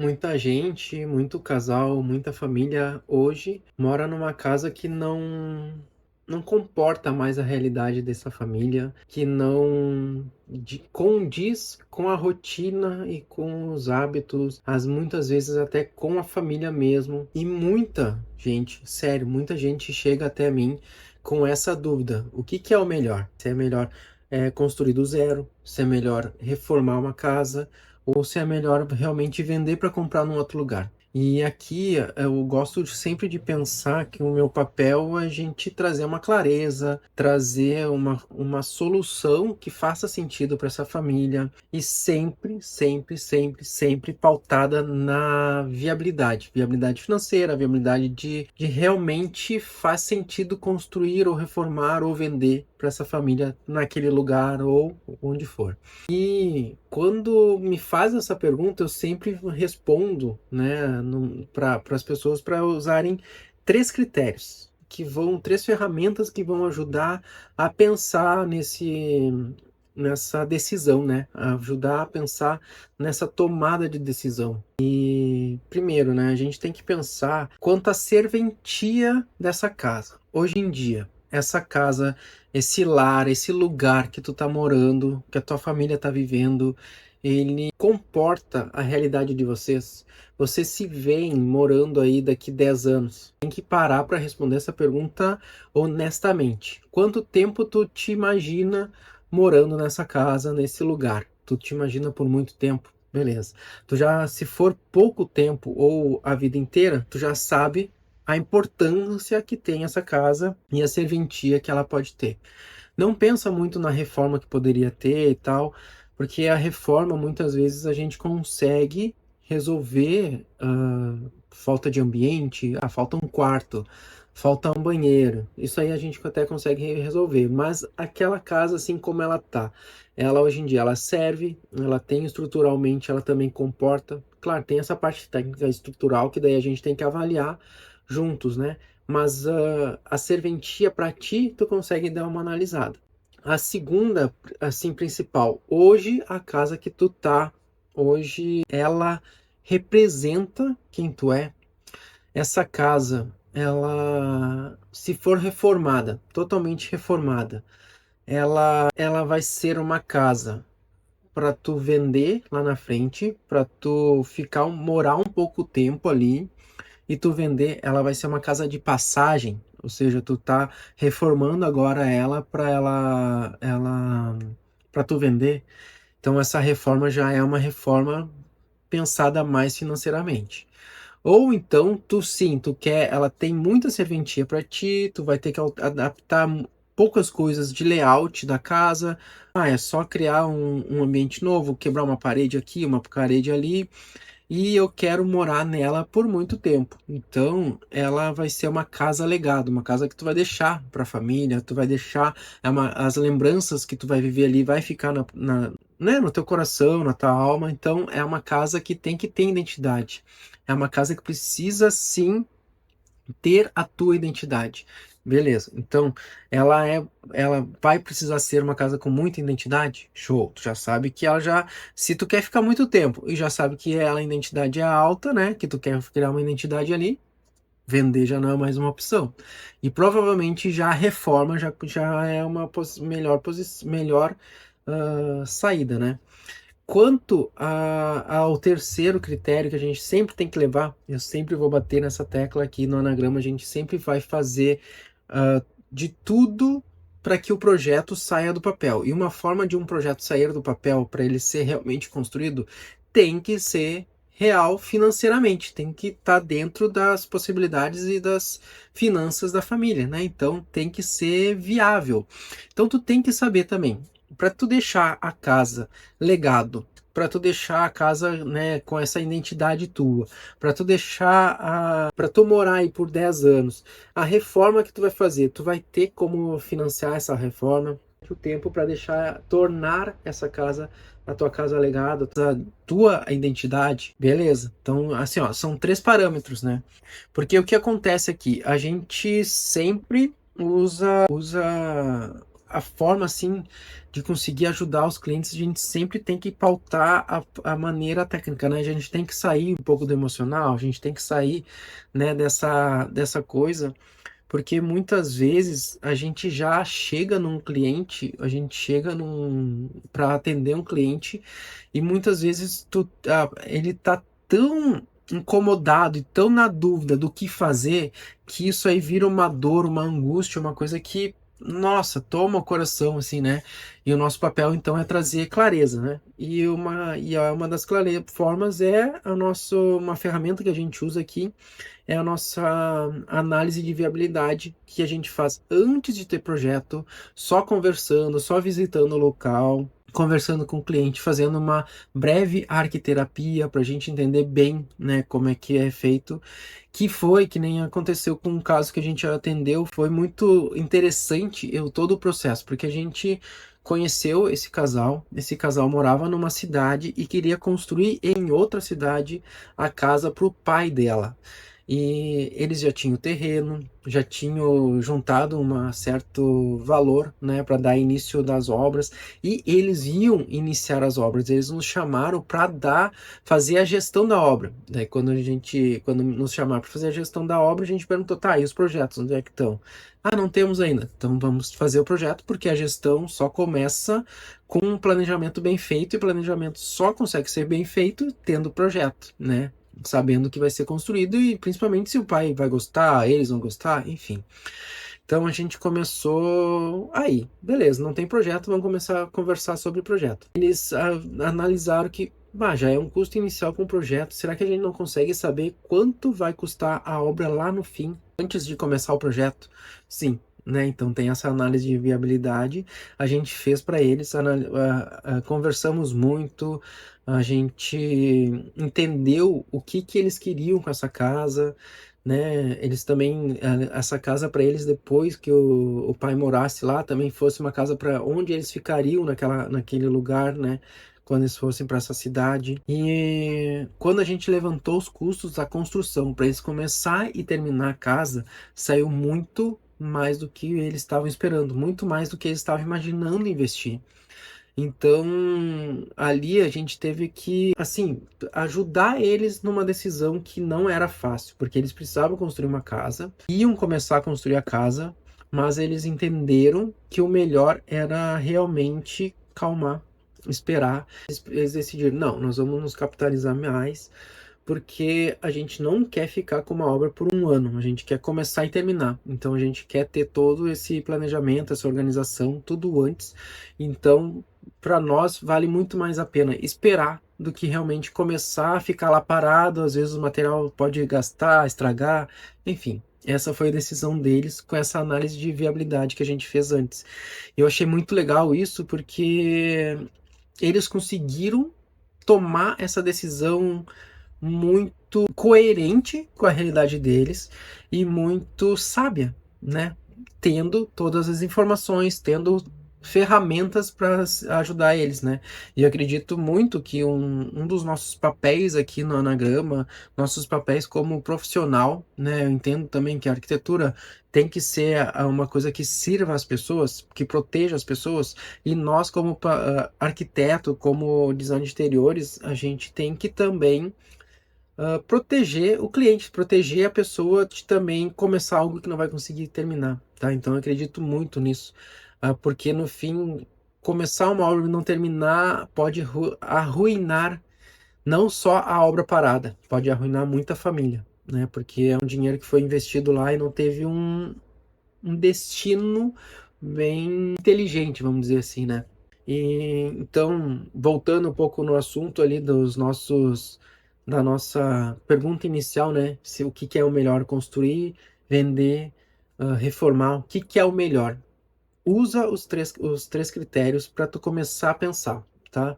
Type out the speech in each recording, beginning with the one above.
Muita gente, muito casal, muita família hoje mora numa casa que não comporta mais a realidade dessa família, que não condiz com a rotina e com os hábitos, as muitas vezes até com a família mesmo. E muita gente, sério, muita gente chega até mim com essa dúvida: o que que é o melhor? Se é melhor construir do zero, se é melhor reformar uma casa, ou se é melhor realmente vender para comprar num outro lugar. E aqui eu gosto sempre de pensar que o meu papel é a gente trazer uma clareza, trazer uma solução que faça sentido para essa família e sempre, sempre, sempre, sempre pautada na viabilidade. Viabilidade financeira, viabilidade de realmente faz sentido construir ou reformar ou vender para essa família naquele lugar ou onde for. E quando me faz essa pergunta, eu sempre respondo, né, para as pessoas para usarem três critérios, três ferramentas que vão ajudar a pensar nessa decisão, né, a ajudar a pensar nessa tomada de decisão. E primeiro, né, a gente tem que pensar quanto à serventia dessa casa. Hoje em dia, essa casa, esse lar, esse lugar que tu tá morando, que a tua família tá vivendo, ele comporta a realidade de vocês? Vocês se veem morando aí daqui 10 anos? Tem que parar para responder essa pergunta honestamente. Quanto tempo tu te imagina morando nessa casa, nesse lugar? Tu te imagina por muito tempo? Beleza. Tu já, se for pouco tempo ou a vida inteira, tu já sabe a importância que tem essa casa e a serventia que ela pode ter. Não pensa muito na reforma que poderia ter e tal, porque a reforma muitas vezes a gente consegue resolver falta de ambiente, falta um quarto, falta um banheiro. Isso aí a gente até consegue resolver, mas aquela casa assim como ela tá, ela hoje em dia ela serve, ela tem estruturalmente, ela também comporta. Claro, tem essa parte técnica estrutural que daí a gente tem que avaliar juntos, né? Mas a serventia para ti, tu consegue dar uma analisada. A segunda, assim, principal, hoje a casa que tu tá, hoje ela representa quem tu é. Essa casa, ela, se for reformada, totalmente reformada, ela vai ser uma casa para tu vender lá na frente, para tu ficar morar um pouco tempo ali e tu vender, ela vai ser uma casa de passagem, ou seja, tu tá reformando agora ela para tu vender. Então essa reforma já é uma reforma pensada mais financeiramente. Ou então tu sim, tu quer, ela tem muita serventia para ti, tu vai ter que adaptar poucas coisas de layout da casa. Ah, é só criar um ambiente novo, quebrar uma parede aqui, uma parede ali, e eu quero morar nela por muito tempo. Então, ela vai ser uma casa legado, uma casa que tu vai deixar para a família, tu vai deixar as lembranças que tu vai viver ali vai ficar né, no teu coração, na tua alma. Então, é uma casa que tem que ter identidade. É uma casa que precisa sim ter a tua identidade. Beleza. Então, ela vai precisar ser uma casa com muita identidade? Show. Tu já sabe que ela já, se tu quer ficar muito tempo e já sabe que a identidade é alta, né? Que tu quer criar uma identidade ali, vender já não é mais uma opção. E provavelmente já a reforma já é uma melhor saída, né? Quanto ao terceiro critério que a gente sempre tem que levar, eu sempre vou bater nessa tecla aqui no anagrama, a gente sempre vai fazer de tudo para que o projeto saia do papel. E uma forma de um projeto sair do papel, para ele ser realmente construído, tem que ser real financeiramente, tem que estar dentro das possibilidades e das finanças da família, né? Então tem que ser viável. Então tu tem que saber também, para tu deixar a casa legado, para tu deixar a casa, né, com essa identidade tua, para tu para tu morar aí por 10 anos, a reforma que tu vai fazer, tu vai ter como financiar essa reforma, o tempo para tornar essa casa a tua casa legado, a tua identidade, beleza? Então, assim, ó, são três parâmetros, né? Porque o que acontece aqui, a gente sempre usa a forma, assim, de conseguir ajudar os clientes, a gente sempre tem que pautar a maneira técnica, né? A gente tem que sair um pouco do emocional, a gente tem que sair, né, dessa coisa, porque muitas vezes a gente já chega num cliente, a gente chega para atender um cliente e muitas vezes ele tá tão incomodado e tão na dúvida do que fazer que isso aí vira uma dor, uma angústia, uma coisa que, nossa, toma o coração, assim, né? E o nosso papel então é trazer clareza, né? Uma das formas é uma ferramenta que a gente usa aqui é a nossa análise de viabilidade que a gente faz antes de ter projeto, só conversando, só visitando o local, conversando com o cliente, fazendo uma breve arquiterapia para a gente entender bem, né, como é que é feito, que nem aconteceu com um caso que a gente atendeu, foi muito interessante todo o processo, porque a gente conheceu esse casal morava numa cidade e queria construir em outra cidade a casa para o pai dela. E eles já tinham terreno, já tinham juntado um certo valor, né, para dar início das obras, e eles iam iniciar as obras. Eles nos chamaram para fazer a gestão da obra. Daí quando nos chamaram para fazer a gestão da obra, a gente perguntou, tá, e os projetos, onde é que estão? Ah, não temos ainda. Então vamos fazer o projeto, porque a gestão só começa com um planejamento bem feito, e planejamento só consegue ser bem feito tendo projeto, né? Sabendo que vai ser construído e principalmente se o pai vai gostar, eles vão gostar, enfim. Então a gente começou aí, beleza, não tem projeto, vamos começar a conversar sobre o projeto. Eles analisaram que já é um custo inicial com o projeto, será que a gente não consegue saber quanto vai custar a obra lá no fim, antes de começar o projeto? Sim. Né? Então tem essa análise de viabilidade, a gente fez para eles, conversamos muito, a gente entendeu o que eles queriam com essa casa, né? Eles também, essa casa para eles, depois que o pai morasse lá, também fosse uma casa para onde eles ficariam naquele lugar, né? Quando eles fossem para essa cidade. E quando a gente levantou os custos da construção para eles começar e terminar a casa, saiu muito mais do que eles estavam esperando, muito mais do que eles estavam imaginando investir. Então, ali a gente teve que, assim, ajudar eles numa decisão que não era fácil, porque eles precisavam construir uma casa, iam começar a construir a casa, mas eles entenderam que o melhor era realmente calmar, esperar. Eles decidiram, não, nós vamos nos capitalizar mais, porque a gente não quer ficar com uma obra por um ano, a gente quer começar e terminar. Então a gente quer ter todo esse planejamento, essa organização, tudo antes. Então, para nós, vale muito mais a pena esperar do que realmente começar a ficar lá parado. Às vezes o material pode gastar, estragar, enfim. Essa foi a decisão deles com essa análise de viabilidade que a gente fez antes. Eu achei muito legal isso porque eles conseguiram tomar essa decisão muito coerente com a realidade deles e muito sábia, né? Tendo todas as informações, tendo ferramentas para ajudar eles, né? E eu acredito muito que um dos nossos papéis aqui no Anagrama, nossos papéis como profissional, né? Eu entendo também que a arquitetura tem que ser uma coisa que sirva às pessoas, que proteja as pessoas, e nós como arquiteto, como design de interiores, a gente tem que também proteger o cliente, proteger a pessoa de também começar algo que não vai conseguir terminar, tá? Então eu acredito muito nisso, porque no fim, começar uma obra e não terminar pode arruinar não só a obra parada, pode arruinar muita família, né? Porque é um dinheiro que foi investido lá e não teve um destino bem inteligente, vamos dizer assim, né? E então, voltando um pouco no assunto ali da nossa pergunta inicial, né? Se o que que é o melhor, construir, vender, reformar, o que que é o melhor? Usa os três critérios para tu começar a pensar, tá?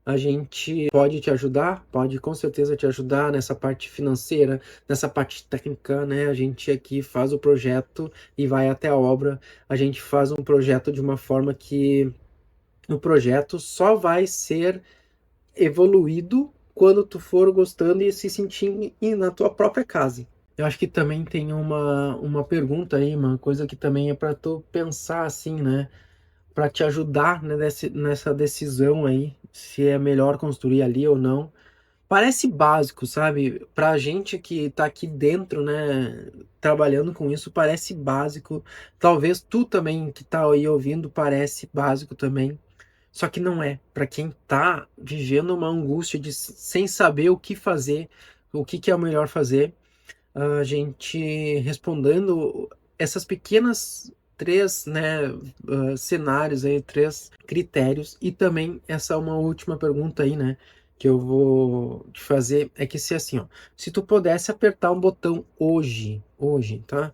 A gente pode te ajudar, pode com certeza te ajudar nessa parte financeira, nessa parte técnica, né? A gente aqui faz o projeto e vai até a obra. A gente faz um projeto de uma forma que o projeto só vai ser evoluído quando tu for gostando e se sentindo na tua própria casa. Eu acho que também tem uma pergunta aí, uma coisa que também é para tu pensar assim, né? para te ajudar, né, nessa decisão aí, se é melhor construir ali ou não. Parece básico, sabe? Pra gente que tá aqui dentro, né, trabalhando com isso, parece básico. Talvez tu também que tá aí ouvindo parece básico também. Só que não é. Pra quem tá vivendo uma angústia de sem saber o que fazer, o que que é o melhor fazer, a gente respondendo essas pequenas três, né, cenários aí, três critérios, e também essa uma última pergunta aí, né, que eu vou te fazer, é que se assim, ó, se tu pudesse apertar um botão hoje, tá?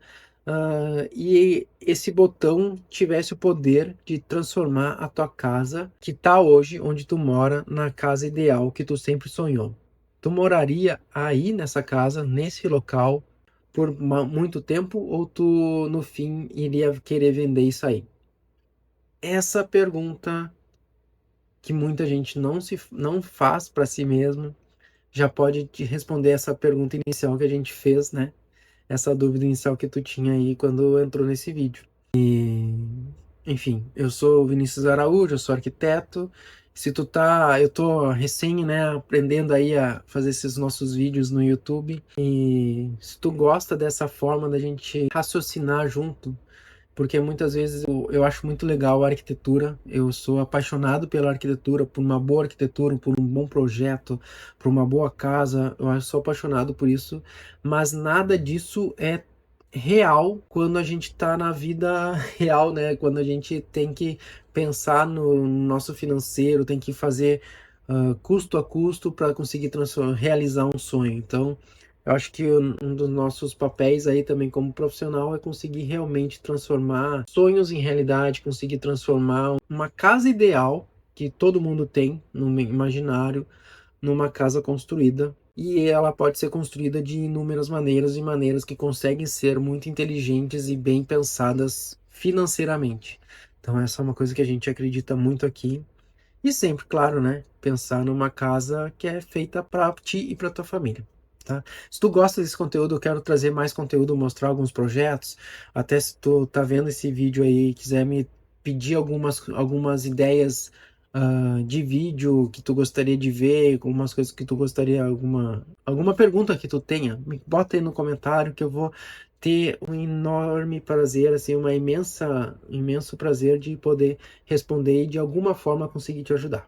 E esse botão tivesse o poder de transformar a tua casa, que tá hoje, onde tu mora, na casa ideal que tu sempre sonhou. Tu moraria aí nessa casa, nesse local, por muito tempo, ou tu, no fim, iria querer vender isso aí? Essa pergunta que muita gente não faz para si mesmo, já pode te responder essa pergunta inicial que a gente fez, né? Essa dúvida inicial que tu tinha aí quando entrou nesse vídeo. Enfim, eu sou o Vinícius Araújo, eu sou arquiteto. Se tu tá, eu tô recém, né, aprendendo aí a fazer esses nossos vídeos no YouTube. E se tu gosta dessa forma da gente raciocinar junto, porque muitas vezes eu acho muito legal a arquitetura, eu sou apaixonado pela arquitetura, por uma boa arquitetura, por um bom projeto, por uma boa casa, sou apaixonado por isso, mas nada disso é real quando a gente está na vida real, né? Quando a gente tem que pensar no nosso financeiro, tem que fazer custo a custo para conseguir realizar um sonho. Então, eu acho que um dos nossos papéis aí também como profissional é conseguir realmente transformar sonhos em realidade, conseguir transformar uma casa ideal que todo mundo tem no imaginário, numa casa construída. E ela pode ser construída de inúmeras maneiras, e maneiras que conseguem ser muito inteligentes e bem pensadas financeiramente. Então essa é uma coisa que a gente acredita muito aqui. E sempre, claro, né, pensar numa casa que é feita para ti e para tua família. Tá? Se tu gosta desse conteúdo, eu quero trazer mais conteúdo, mostrar alguns projetos. Até se tu tá vendo esse vídeo aí e quiser me pedir algumas ideias de vídeo que tu gostaria de ver, algumas coisas que tu gostaria, alguma pergunta que tu tenha, me bota aí no comentário que eu vou ter um enorme prazer, assim, imenso prazer de poder responder e de alguma forma conseguir te ajudar.